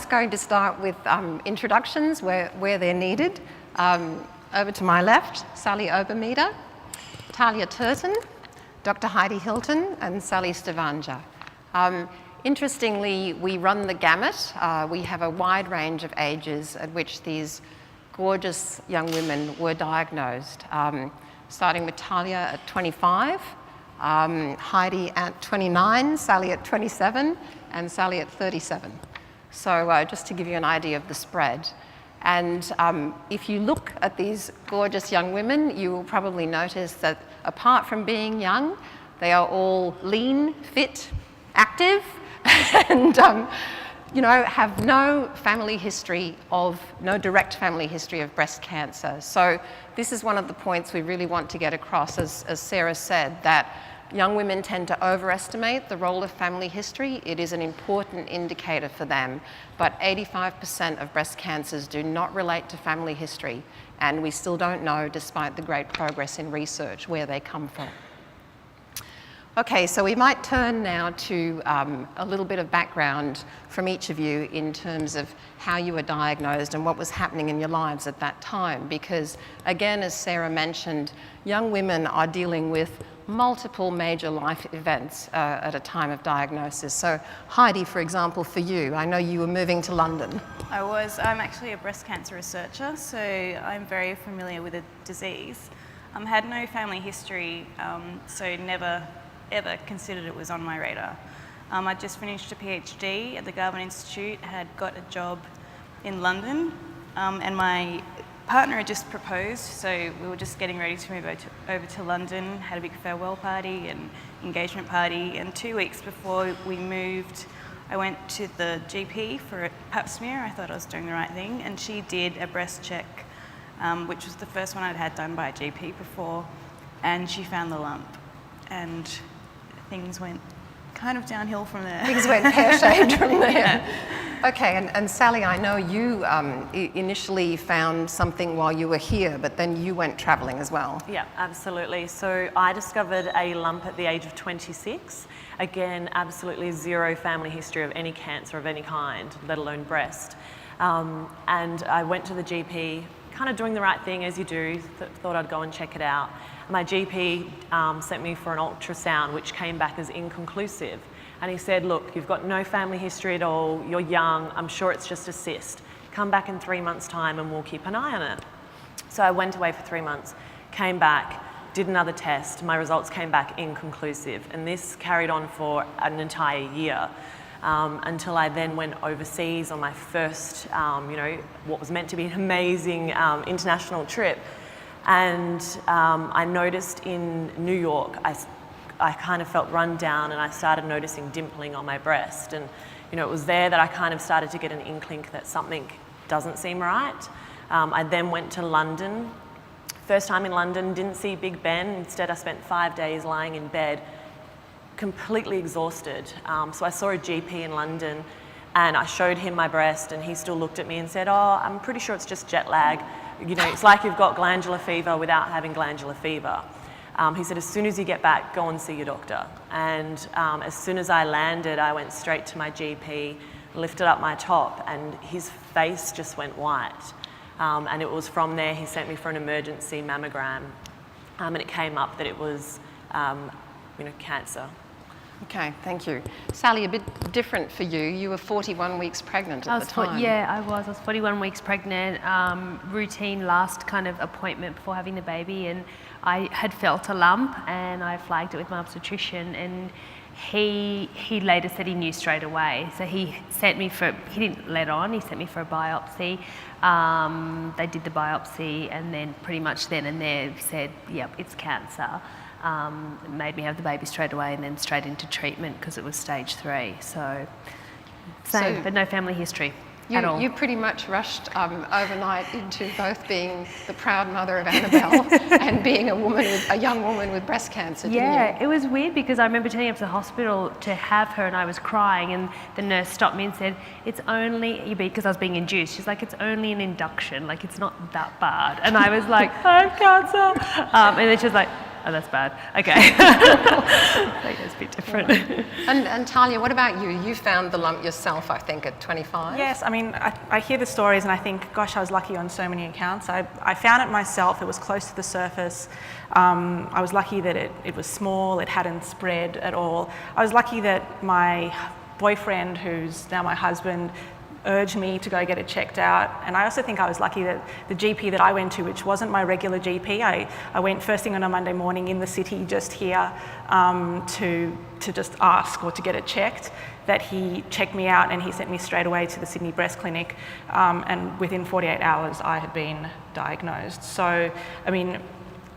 just going to start with introductions where they're needed. Over to my left, Sally Obermeter, Talia Turton, Dr. Heidi Hilton, and Sally Stevanja. Interestingly, we run the gamut. We have a wide range of ages at which these gorgeous young women were diagnosed, starting with Talia at 25, Heidi at 29, Sally at 27, and Sally at 37. So just to give you an idea of the spread. And if you look at these gorgeous young women, you will probably notice that apart from being young, they are all lean, fit, active, and have no direct family history of breast cancer. So this is one of the points we really want to get across, as Sarah said, that young women tend to overestimate the role of family history. It is an important indicator for them, but 85% of breast cancers do not relate to family history, and we still don't know, despite the great progress in research, where they come from. Okay, so we might turn now to a little bit of background from each of you in terms of how you were diagnosed and what was happening in your lives at that time, because again, as Sarah mentioned, young women are dealing with multiple major life events at a time of diagnosis. So Heidi, for example, for you, I know you were moving to London. I'm actually a breast cancer researcher, so I'm very familiar with the disease. Had no family history, so never ever considered it was on my radar. I just finished a PhD at the Garvan Institute, had got a job in London, and my partner had just proposed, so we were just getting ready to move over to London, had a big farewell party and engagement party, and 2 weeks before we moved, I went to the GP for a pap smear. I thought I was doing the right thing, and she did a breast check, which was the first one I'd had done by a GP before, and she found the lump, and things went kind of downhill from there. Things went pear-shaped from there. Yeah. Okay, and Sally, I know you initially found something while you were here, but then you went travelling as well. Yeah, absolutely. So I discovered a lump at the age of 26. Again, absolutely zero family history of any cancer of any kind, let alone breast. And I went to the GP, kind of doing the right thing as you do, thought I'd go and check it out. My GP sent me for an ultrasound, which came back as inconclusive. And he said, look, you've got no family history at all, you're young, I'm sure it's just a cyst. Come back in 3 months' time and we'll keep an eye on it. So I went away for 3 months, came back, did another test, my results came back inconclusive. And this carried on for an entire year. Until I then went overseas on my first, what was meant to be an amazing international trip. And I noticed in New York, I kind of felt run down, and I started noticing dimpling on my breast. And it was there that I kind of started to get an inkling that something doesn't seem right. I then went to London. First time in London, didn't see Big Ben. Instead, I spent 5 days lying in bed, completely exhausted. So I saw a GP in London, and I showed him my breast, and he still looked at me and said, oh, I'm pretty sure it's just jet lag. It's like you've got glandular fever without having glandular fever. He said, as soon as you get back, go and see your doctor. And as soon as I landed, I went straight to my GP, lifted up my top, and his face just went white. And it was from there he sent me for an emergency mammogram, and it came up that it was cancer. Okay, thank you. Sally, a bit different for you. You were 41 weeks pregnant at the time. I was 41 weeks pregnant, routine last kind of appointment before having the baby, and I had felt a lump, and I flagged it with my obstetrician, and he later said he knew straight away. So he didn't let on, he sent me for a biopsy. They did the biopsy, and then pretty much then and there said, yep, it's cancer. It made me have the baby straight away, and then straight into treatment because it was stage 3. So same, but no family history at all. You pretty much rushed overnight into both being the proud mother of Annabelle and being a young woman with breast cancer, didn't you? Yeah, it was weird because I remember turning up to the hospital to have her, and I was crying, and the nurse stopped me and said, it's only, because I was being induced, she's like, it's only an induction, like it's not that bad. And I was like, I have cancer. And then she was like, Oh, that's bad. Okay. I think it's a bit different. And Talia, what about you? You found the lump yourself, I think, at 25? Yes, I mean, I hear the stories and I think, gosh, I was lucky on so many accounts. I found it myself. It was close to the surface. I was lucky that it was small. It hadn't spread at all. I was lucky that my boyfriend, who's now my husband, urged me to go get it checked out. And I also think I was lucky that the GP that I went to, which wasn't my regular GP, I went first thing on a Monday morning in the city just here to just ask or to get it checked, that he checked me out and he sent me straight away to the Sydney Breast Clinic, and within 48 hours I had been diagnosed. So, I mean,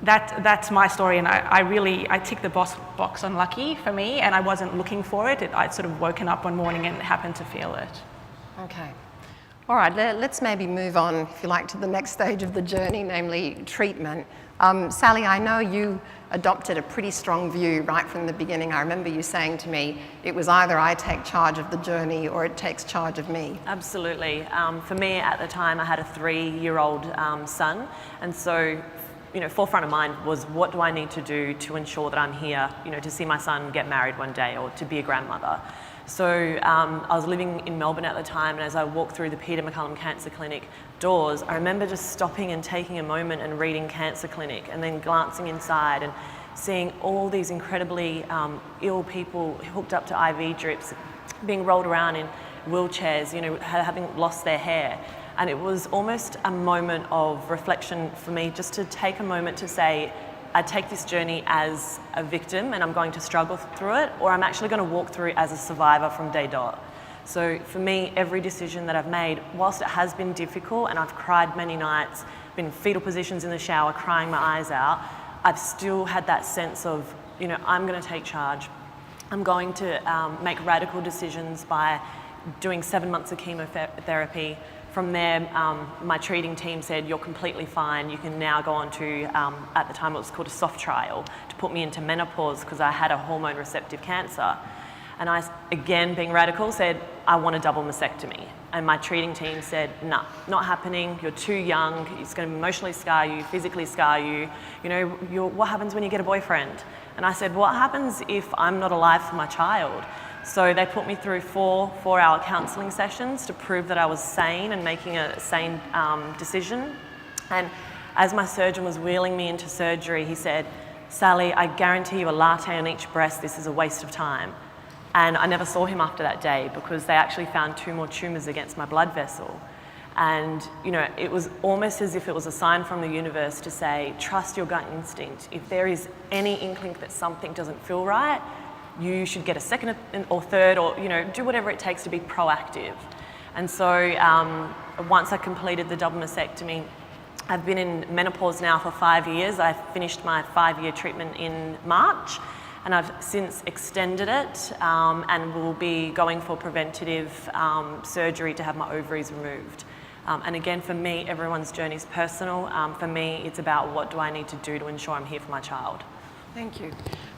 that's my story, and I tick the box on lucky for me, and I wasn't looking for it. I'd sort of woken up one morning and happened to feel it. Okay. All right, let's maybe move on, if you like, to the next stage of the journey, namely treatment. Sally, I know you adopted a pretty strong view right from the beginning. I remember you saying to me, it was either I take charge of the journey or it takes charge of me. Absolutely. For me at the time, I had a 3-year-old son, and so forefront of mind was, what do I need to do to ensure that I'm here, to see my son get married one day or to be a grandmother. So I was living in Melbourne at the time, and as I walked through the Peter McCullum Cancer Clinic doors, I remember just stopping and taking a moment and reading Cancer Clinic, and then glancing inside and seeing all these incredibly ill people hooked up to IV drips, being rolled around in wheelchairs, having lost their hair. And it was almost a moment of reflection for me, just to take a moment to say, I take this journey as a victim and I'm going to struggle through it, or I'm actually going to walk through it as a survivor from day dot. So for me, every decision that I've made, whilst it has been difficult and I've cried many nights, been in fetal positions in the shower, crying my eyes out, I've still had that sense of, I'm going to take charge. I'm going to make radical decisions by doing 7 months of chemotherapy. From there, my treating team said, you're completely fine. You can now go on to, at the time it was called a soft trial, to put me into menopause because I had a hormone receptive cancer. And I, again, being radical, said, I want a double mastectomy. And my treating team said, nah, not happening. You're too young. It's going to emotionally scar you, physically scar you. What happens when you get a boyfriend? And I said, what happens if I'm not alive for my child? So they put me through 4-hour counselling sessions to prove that I was sane and making a sane decision. And as my surgeon was wheeling me into surgery, he said, Sally, I guarantee you a latte on each breast. This is a waste of time. And I never saw him after that day because they actually found 2 more tumours against my blood vessel. And, it was almost as if it was a sign from the universe to say, trust your gut instinct. If there is any inkling that something doesn't feel right, you should get a second or third, or do whatever it takes to be proactive. And so once I completed the double mastectomy, I've been in menopause now for 5 years. I finished my 5-year treatment in March, and I've since extended it and will be going for preventative surgery to have my ovaries removed. And again, for me, everyone's journey is personal. For me, it's about what do I need to do to ensure I'm here for my child. Thank you.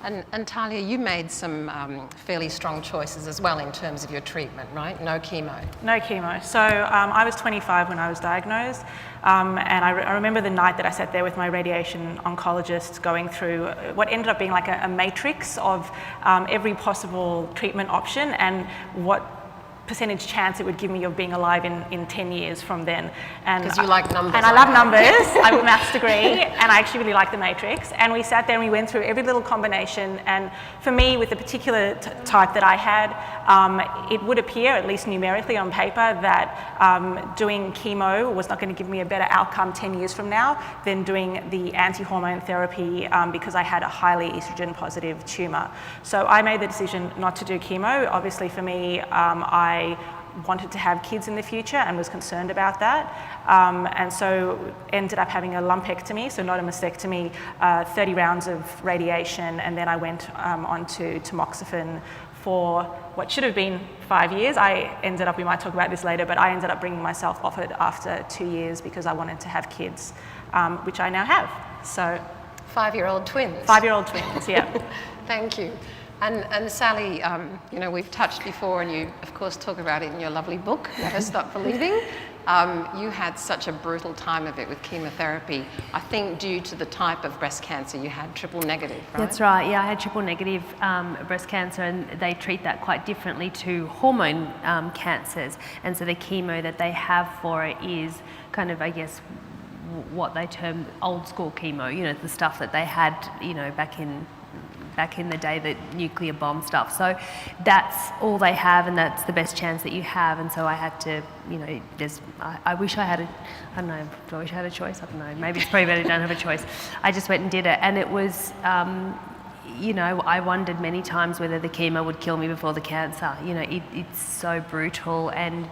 And Talia, you made some fairly strong choices as well in terms of your treatment, right? No chemo. No chemo. So I was 25 when I was diagnosed, and I remember the night that I sat there with my radiation oncologist going through what ended up being like a matrix of every possible treatment option and what percentage chance it would give me of being alive in 10 years from then. Because you like numbers. And I love numbers. I have a maths degree, and I actually really like the matrix. And we sat there and we went through every little combination. And for me, with the particular type that I had, it would appear, at least numerically on paper, that doing chemo was not going to give me a better outcome 10 years from now than doing the anti-hormone therapy because I had a highly estrogen positive tumour. So I made the decision not to do chemo. Obviously for me, I wanted to have kids in the future and was concerned about that, and so ended up having a lumpectomy, so not a mastectomy, 30 rounds of radiation, and then I went on to tamoxifen for what should have been 5 years. We might talk about this later, but I ended up bringing myself off it after 2 years because I wanted to have kids, which I now have. So 5-year-old twins. 5-year-old twins, yeah. Thank you. And Sally, we've touched before, and you, of course, talk about it in your lovely book, Never Stop Believing. You had such a brutal time of it with chemotherapy, I think due to the type of breast cancer you had, triple negative, right? That's right, yeah, I had triple negative breast cancer, and they treat that quite differently to hormone cancers. And so the chemo that they have for it is kind of, I guess, what they term old school chemo, you know, the stuff that they had, you know, back in the day, the nuclear bomb stuff. So that's all they have, and that's the best chance that you have. And so I had to, you know, I wish I had I don't know, do I wish I had a choice? I don't know, maybe it's probably better I don't have a choice. I just went and did it, and it was, you know, I wondered many times whether the chemo would kill me before the cancer. You know, it's so brutal. And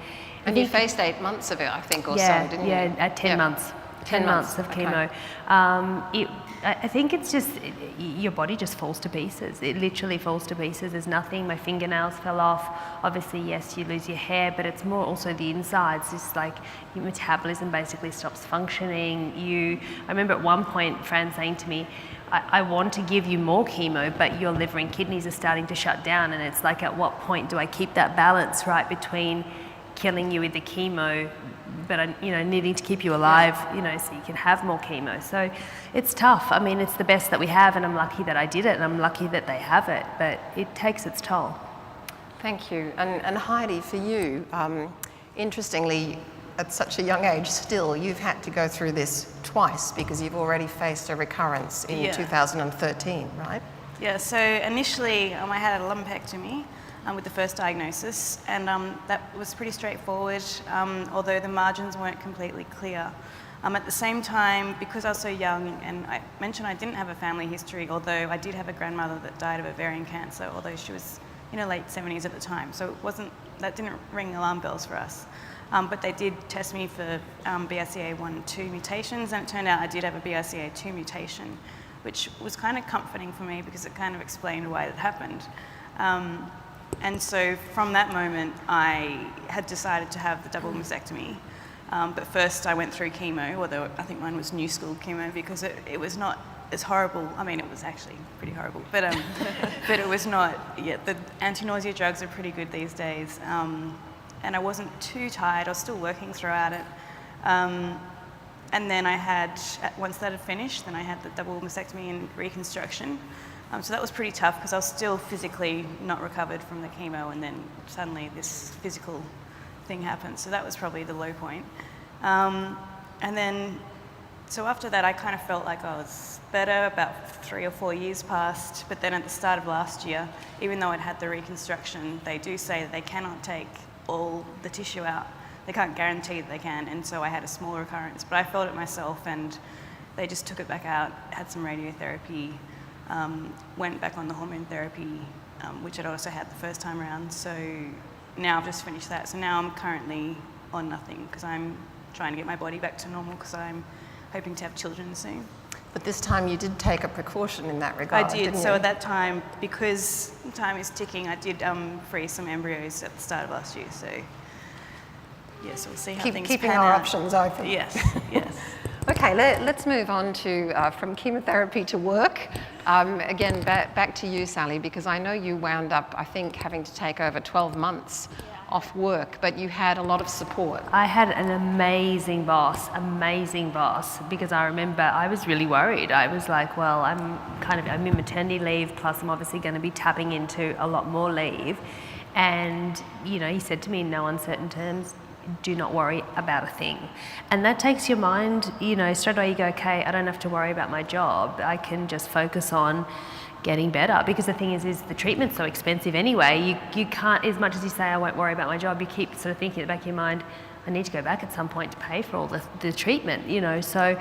you faced 8 months of it, I think, or yeah, so, didn't you? Yeah, at 10 months. 10 months of chemo. Okay. I think it's just, your body just falls to pieces. It literally falls to pieces. There's nothing, my fingernails fell off. Obviously, yes, you lose your hair, but it's more also the insides. It's like your metabolism basically stops functioning. I remember at one point, Fran saying to me, I want to give you more chemo, but your liver and kidneys are starting to shut down. And it's like, at what point do I keep that balance right between killing you with the chemo, but you know, needing to keep you alive, you know, so you can have more chemo. So it's tough. I mean, it's the best that we have, and I'm lucky that I did it, and I'm lucky that they have it, but it takes its toll. Thank you. And Heidi, for you, interestingly, at such a young age still, you've had to go through this twice because you've already faced a recurrence in 2013, right? Yeah, so initially I had a lumpectomy with the first diagnosis, and that was pretty straightforward, although the margins weren't completely clear. At the same time, because I was so young, and I mentioned I didn't have a family history, although I did have a grandmother that died of ovarian cancer, although she was in her late 70s at the time, so that didn't ring alarm bells for us. But they did test me for BRCA1 and 2 mutations, and it turned out I did have a BRCA2 mutation, which was kind of comforting for me because it kind of explained why it happened. And so from that moment, I had decided to have the double mastectomy. But first I went through chemo, although I think mine was new school chemo, because it was not as horrible. I mean, it was actually pretty horrible, but it was not, the anti-nausea drugs are pretty good these days. And I wasn't too tired, I was still working throughout it. And then once that had finished, then I had the double mastectomy and reconstruction. So that was pretty tough because I was still physically not recovered from the chemo, and then suddenly this physical thing happened. So that was probably the low point. And then, so after that, I kind of felt like I was better. About 3 or 4 years passed, but then at the start of last year, even though I'd had the reconstruction, they do say that they cannot take all the tissue out. They can't guarantee that they can, and so I had a small recurrence. But I felt it myself, and they just took it back out, had some radiotherapy, went back on the hormone therapy, which I'd also had the first time around. So now I've just finished that. So now I'm currently on nothing because I'm trying to get my body back to normal because I'm hoping to have children soon. But this time you did take a precaution in that regard, I did. didn't So you? at that time, because time is ticking, I did freeze some embryos at the start of last year. So yes, we'll see how things keeping pan our out. options open. Yes, yes. Okay, let's move on to from chemotherapy to work. Again, back to you, Sally, because I know you wound up, I think, having to take over 12 months off work, but you had a lot of support. I had an amazing boss, because I remember I was really worried. I was like, well, I'm in maternity leave, plus I'm obviously going to be tapping into a lot more leave. And, you know, he said to me in no uncertain terms, do not worry about a thing. And that takes your mind, you know, straight away you go, okay, I don't have to worry about my job. I can just focus on getting better, because the thing is the treatment's so expensive anyway. You can't, as much as you say I won't worry about my job, you keep sort of thinking at the back of your mind, I need to go back at some point to pay for all the treatment, you know. So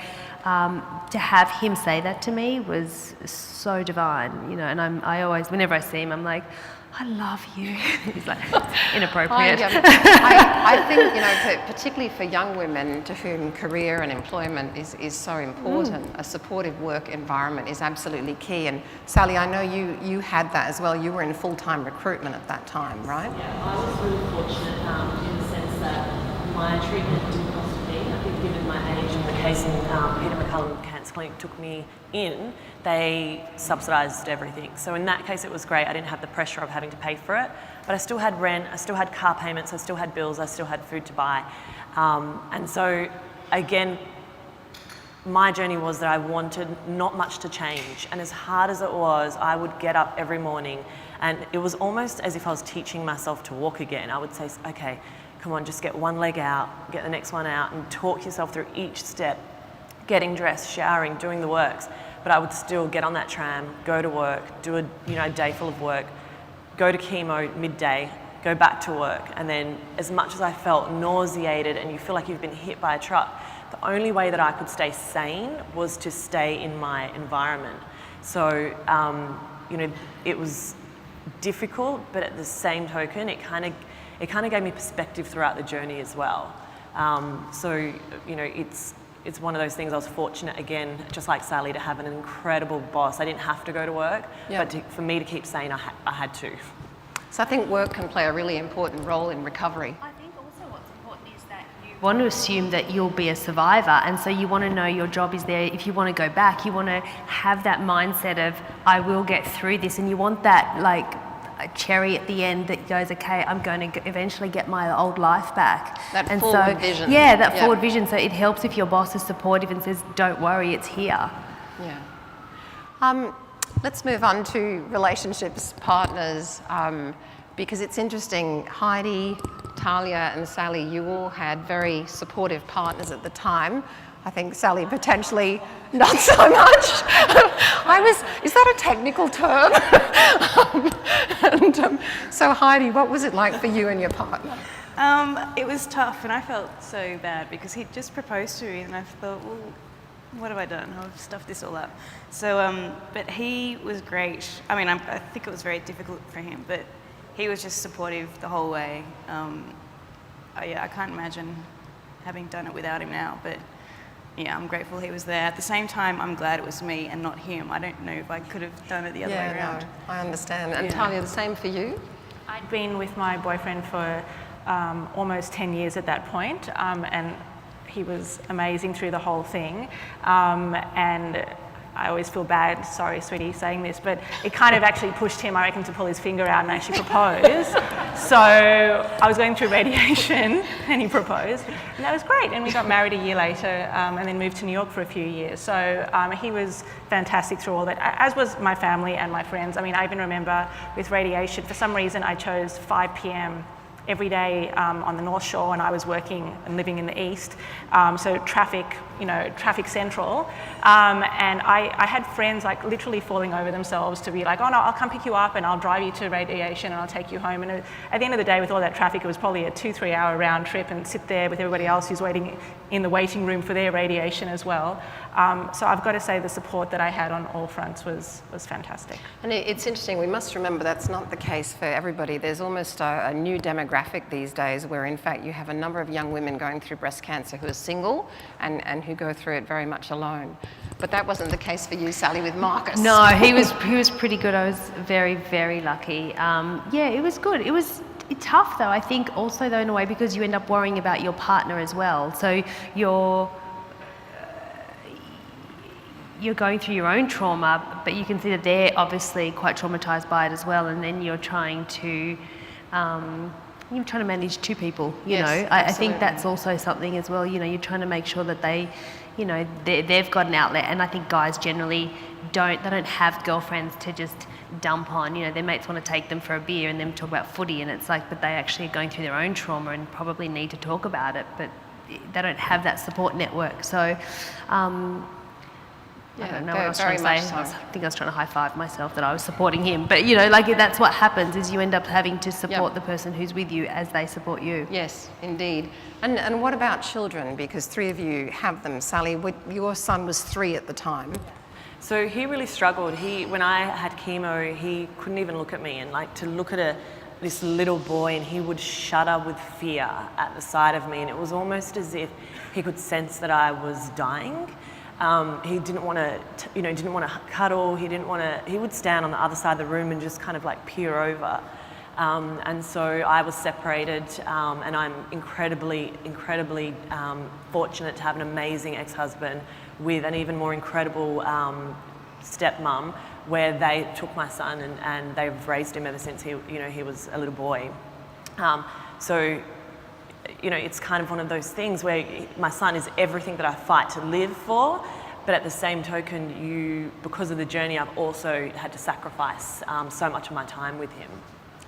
to have him say that to me was so divine, you know. And I always, whenever I see him, I'm like, I love you. He's like, inappropriate. I think, you know, particularly for young women to whom career and employment is so important, a supportive work environment is absolutely key. And Sally, I know you had that as well. You were in full-time recruitment at that time, right? Yeah, I was really fortunate in the sense that my treatment didn't cost a thing. I think given my age and the case in Peter McCullum Cancer Clinic took me in, they subsidised everything. So in that case it was great. I didn't have the pressure of having to pay for it. but I still had rent, I still had car payments, I still had bills, I still had food to buy. And so again, my journey was that I wanted not much to change. And as hard as it was, I would get up every morning and it was almost as if I was teaching myself to walk again. I would say, okay, come on, just get one leg out, get the next one out, and talk yourself through each step, getting dressed, showering, doing the works. But I would still get on that tram, go to work, do a day full of work, go to chemo midday, go back to work. And then as much as I felt nauseated and you feel like you've been hit by a truck, the only way that I could stay sane was to stay in my environment. So, it was difficult, but at the same token, it kind of gave me perspective throughout the journey as well. It's one of those things. I was fortunate, again, just like Sally, to have an incredible boss. I didn't have to go to work, but for me to keep sane, I had to. So I think work can play a really important role in recovery. I think also what's important is that you want to assume that you'll be a survivor, and so you want to know your job is there. If you want to go back, you want to have that mindset of, I will get through this, and you want that like a cherry at the end that goes, okay, I'm going to eventually get my old life back. That forward vision. Yeah, that forward vision. So it helps if your boss is supportive and says, don't worry, it's here. Yeah. Let's move on to relationships, partners, because it's interesting. Heidi, Talia and Sally, you all had very supportive partners at the time. I think Sally potentially not so much. Is that a technical term? So Heidi, what was it like for you and your partner? It was tough, and I felt so bad because he'd just proposed to me, and I thought, well, what have I done? I've stuffed this all up. So, but he was great. I mean, I think it was very difficult for him, but he was just supportive the whole way. I can't imagine having done it without him now, but yeah, I'm grateful he was there. At the same time, I'm glad it was me and not him. I don't know if I could have done it the other way around. No, I understand. And Talia, the same for you? I'd been with my boyfriend for almost 10 years at that point, and he was amazing through the whole thing. And I always feel bad, sorry sweetie, saying this, but it kind of actually pushed him, I reckon, to pull his finger out and actually propose. So I was going through radiation and he proposed, and that was great. And we got married a year later and then moved to New York for a few years. So he was fantastic through all that, as was my family and my friends. I mean, I even remember with radiation, for some reason I chose 5 p.m. every day on the North Shore, and I was working and living in the East, so traffic central, and I had friends like literally falling over themselves to be like, oh no, I'll come pick you up and I'll drive you to radiation and I'll take you home. And at the end of the day, with all that traffic, it was probably a 2-3 hour round trip, and sit there with everybody else who's waiting in the waiting room for their radiation as well. So I've got to say the support that I had on all fronts was fantastic. And it's interesting, we must remember that's not the case for everybody. There's almost a new demographic these days where in fact you have a number of young women going through breast cancer who are single and who go through it very much alone. But that wasn't the case for you, Sally, with Marcus. No, he was pretty good. I was very, very lucky. It was good. It was tough though, I think also though in a way, because you end up worrying about your partner as well. So you're going through your own trauma, but you can see that they're obviously quite traumatized by it as well, and then you're trying to manage two people, you know. I think that's also something as well, you know, you're trying to make sure that they, you know, they've got an outlet, and I think guys generally don't have girlfriends to just dump on, you know, their mates want to take them for a beer and then talk about footy, and it's like, but they actually are going through their own trauma and probably need to talk about it, but they don't have that support network. So, I don't know what I was trying to say. So. I think I was trying to high-five myself that I was supporting him. But, you know, like that's what happens, is you end up having to support the person who's with you as they support you. Yes, indeed. And what about children? Because 3 of you have them. Sally, your son was 3 at the time. So he really struggled. When I had chemo, he couldn't even look at me, and like to look at this little boy, and he would shudder with fear at the sight of me, and it was almost as if he could sense that I was dying. He didn't want to cuddle. He would stand on the other side of the room and just kind of like peer over. And so I was separated, and I'm incredibly fortunate to have an amazing ex-husband with an even more incredible stepmom, where they took my son and they've raised him ever since he was a little boy. So, it's kind of one of those things where my son is everything that I fight to live for, but at the same token, because of the journey, I've also had to sacrifice so much of my time with him.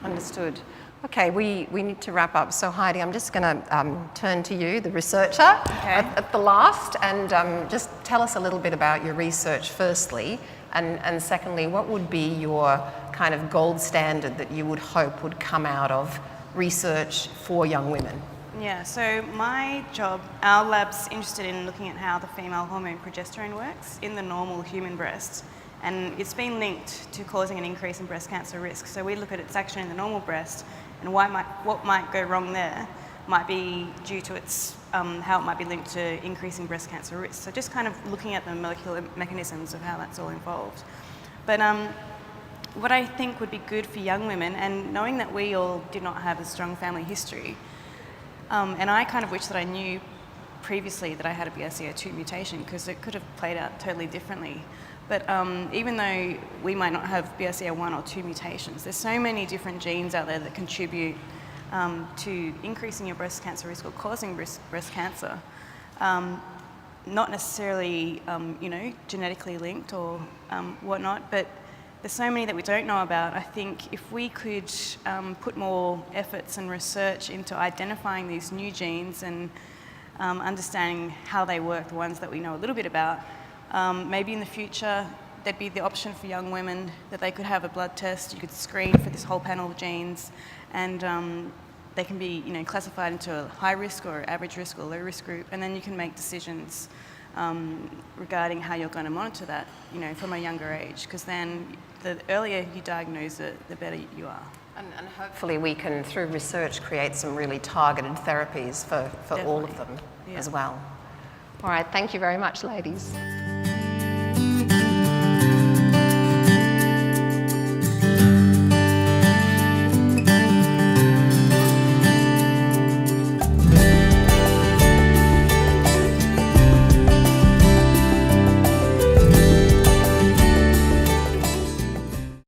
Understood. Okay, we need to wrap up. So Heidi, I'm just going to turn to you, the researcher, at the last, and just tell us a little bit about your research firstly, and secondly, what would be your kind of gold standard that you would hope would come out of research for young women? Yeah, so my job, our lab's interested in looking at how the female hormone progesterone works in the normal human breast. And it's been linked to causing an increase in breast cancer risk. So we look at its action in the normal breast, and what might go wrong there might be due to its how it might be linked to increasing breast cancer risk. So just kind of looking at the molecular mechanisms of how that's all involved. But what I think would be good for young women, and knowing that we all did not have a strong family history, and I kind of wish that I knew previously that I had a BRCA2 mutation, because it could have played out totally differently. But even though we might not have BRCA1 or 2 mutations, there's so many different genes out there that contribute to increasing your breast cancer risk or causing breast cancer. Not necessarily, genetically linked or whatnot, but there's so many that we don't know about. I think if we could put more efforts and research into identifying these new genes and understanding how they work, the ones that we know a little bit about, maybe in the future there'd be the option for young women that they could have a blood test, you could screen for this whole panel of genes, and they can be classified into a high risk or average risk or low risk group, and then you can make decisions regarding how you're going to monitor that from a younger age, because then the earlier you diagnose it, the better you are. And hopefully we can, through research, create some really targeted therapies for all of them as well. All right, thank you very much, ladies.